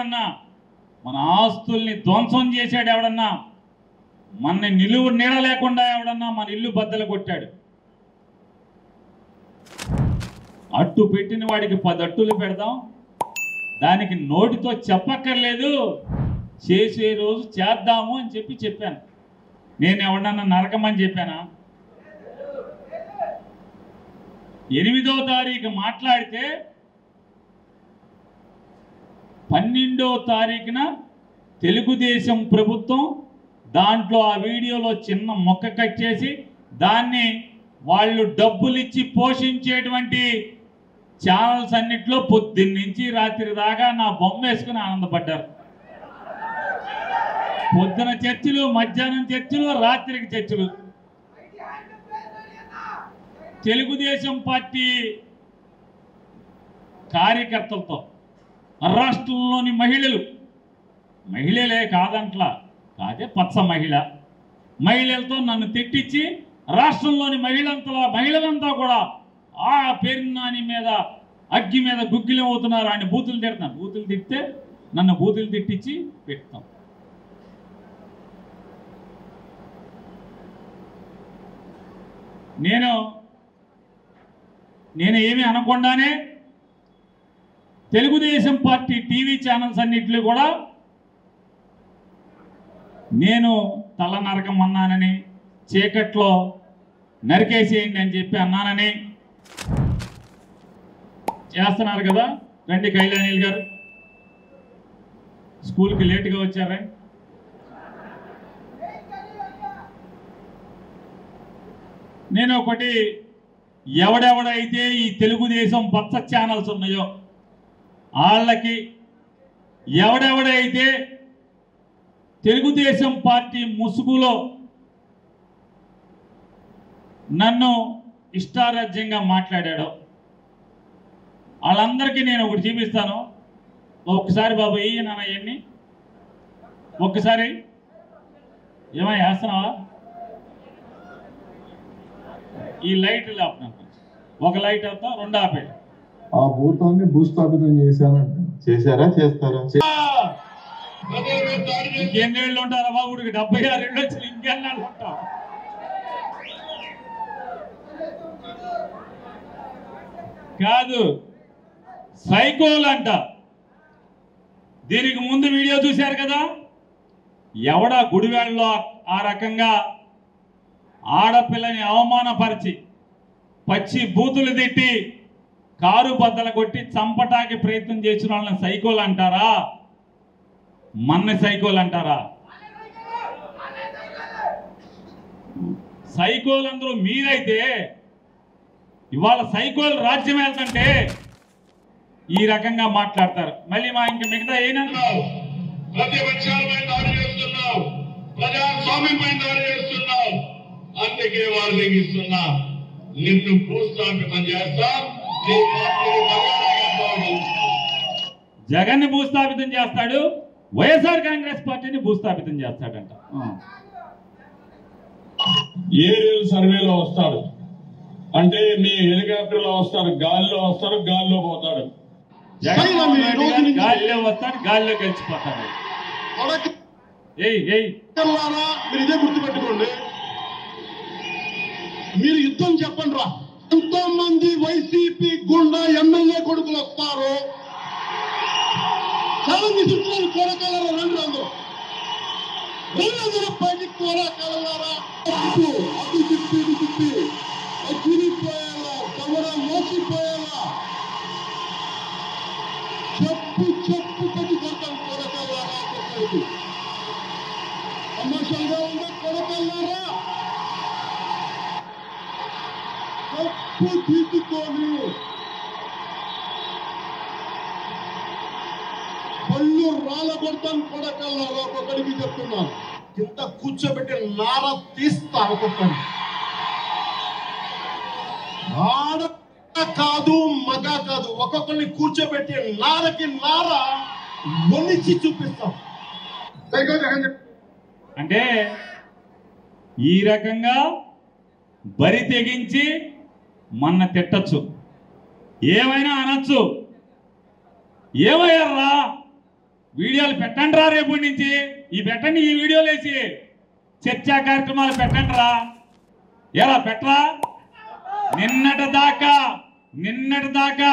ఎవడన్నా, మన ఆస్తుల్ని ధ్వంసం చేశాడు ఎవడన్నా, మన నిలువు నీడ లేకుండా ఎవడన్నా మన ఇల్లు బద్దలు కొట్టాడు. అట్టు పెట్టిన వాడికి 10 అట్టులు పెడదాం, దానికి నోటితో చెప్పక్కర్లేదు, చేసే రోజు చేద్దాము అని చెప్పాను. నేను ఎవడన్నా నరకమని చెప్పానా? 8వ తారీఖు మాట్లాడితే 12వ తారీఖున తెలుగుదేశం ప్రభుత్వం దాంట్లో ఆ వీడియోలో చిన్న మొక్క కట్ చేసి దాన్ని వాళ్ళు డబ్బులు ఇచ్చి పోషించేటువంటి ఛానల్స్ అన్నిట్లో పొద్దున్నుంచి రాత్రి దాకా నా బొమ్మ వేసుకుని ఆనందపడ్డారు. పొద్దున చర్చలు, మధ్యాహ్నం చర్చలు, రాత్రికి చర్చలు. తెలుగుదేశం పార్టీ కార్యకర్తలతో రాష్ట్రంలోని మహిళలే కాదంట్లా, కాదే పచ్చ మహిళలతో నన్ను తిట్టించి రాష్ట్రంలోని మహిళలంతా కూడా ఆ పేరునాని మీద అగ్గి మీద గుగ్గిలం అవుతున్నారు. ఆయన బూతులు తిడుతున్నారు. బూతులు తిడితే నన్ను బూతులు తిట్టించి పెడతాం. నేను ఏమీ అనకుండానే తెలుగుదేశం పార్టీ టీవీ ఛానల్స్ అన్నింటిలో కూడా నేను తల నరకం అన్నానని, చీకట్లో నరికేసేయండి అని చెప్పి అన్నానని చేస్తున్నారు కదా. రండి కైలానీల్ గారు, స్కూల్కి లేటుగా వచ్చారా? నేను ఒకటి, ఎవడెవడైతే ఈ తెలుగుదేశం పచ్చ ఛానల్స్ ఉన్నాయో వాళ్ళకి, ఎవడెవడైతే తెలుగుదేశం పార్టీ ముసుగులో నన్ను ఇష్టారాజ్యంగా మాట్లాడాడో వాళ్ళందరికీ నేను ఒకటి చూపిస్తాను. ఒక్కసారి బాబు ఏ నాన్న ఇవన్నీ ఒక్కసారి ఏమై వేస్తున్నావా? ఈ లైట్ ఆపుతాను, ఒక లైట్ అవుతా, 2 ఆపేది. ఆ భూతాన్ని భూస్థాపితం చేశారా? చేస్తారా? ఇంకెన్నేళ్ళు ఉంటారా బాబుడికి? 76 ఏళ్ళు వచ్చి ఇంకెన్నాళ్ళు ఉంటావు? కాదు, సైకోల్ అంట. దీనికి ముందు వీడియో చూశారు కదా, ఎవడా గుడివాడలో ఆ రకంగా ఆడపిల్లని అవమానపరిచి పచ్చి బూతులు తిట్టి కారు బద్దలు కొట్టి చంపటానికి ప్రయత్నం చేసిన వాళ్ళని సైకోల్ అంటారా? మన్ని సైకోల్ అంటారా? సైకోల్ అందరూ మీరైతే ఇవాళ సైకోల్ రాజ్యం వెళ్తుంటే ఈ రకంగా మాట్లాడతారు. మళ్ళీ ఇంకా మిగతా ఏనన్నావు? ప్రతిపక్షాలపై దాడి చేస్తున్నావు, ప్రజాస్వామ్యంపై దాడి చేస్తున్నావు, అందుకే వార్నింగ్ ఇస్తున్నా. నిన్ను భూస్థాపితం చేస్తా. జగన్ని భూస్థాపితం చేస్తాడు, వైఎస్ఆర్ కాంగ్రెస్ పార్టీని భూస్థాపితం చేస్తాడంట. 7 సర్వేలో వస్తాడు అంటే మీ హెలికాప్టర్లో వస్తాడు, గాల్లో వస్తాడు, గాల్లో పోతాడు. గాలిలో వస్తాడు, గాలిలో గెలిచిపోతాడు. మీరు ఇదే గుర్తుపెట్టుకోండి. మీరు యుద్ధం చెప్పండి రా. ఎంతో మంది వైసీపీ గుండా ఎమ్మెల్యే కొడుకులు వస్తారు. చాలా నిజులు కోరకాలరా, రండి అందరూ పైకి కోరకాలరా. అటు తిప్పి చిరిగిపోయేలా, తమరా మోసిపోయేలా చెప్పు పెట్టి కొడతాం కోరకాలరా. తమాషాగా ఉండే కోరకాలరా, తప్పు తీసుకొని పళ్ళు రాలగొడతాను కొడకల్లారా. ఒక్కొక్కడికి చెప్తున్నాను, ఇంత కూర్చోబెట్టి నార తీస్తా. ఒక్కొక్కడి ఆడ కాదు, మగ కాదు, ఒక్కొక్కరిని కూర్చోబెట్టి నారకి నార వణిచి చూపిస్తాం. అంటే ఈ రకంగా బరి తెగించి మన తిట్టచ్చు, ఏమైనా అనొచ్చు. ఏమయ్యారా వీడియోలు పెట్టండి రా రేపటి నుంచి. ఈ పెట్టండి, ఈ వీడియోలు వేసి చర్చా కార్యక్రమాలు పెట్టండి రా. ఎలా పెట్టరా? నిన్నటి దాకా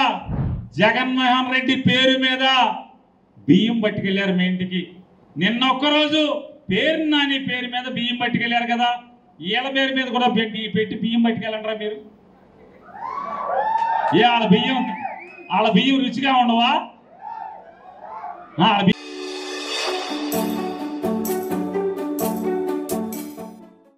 జగన్మోహన్ రెడ్డి పేరు మీద బియ్యం పట్టుకెళ్ళారు మీ ఇంటికి. నిన్న ఒక్కరోజు పేరు నాని పేరు మీద బియ్యం పట్టుకెళ్ళారు కదా, వీళ్ళ పేరు మీద కూడా పెట్టి బియ్యం పట్టుకెళ్ళండిరా మీరు. వాళ్ళ బియ్యం రుచిగా ఉండవా? వాళ్ళ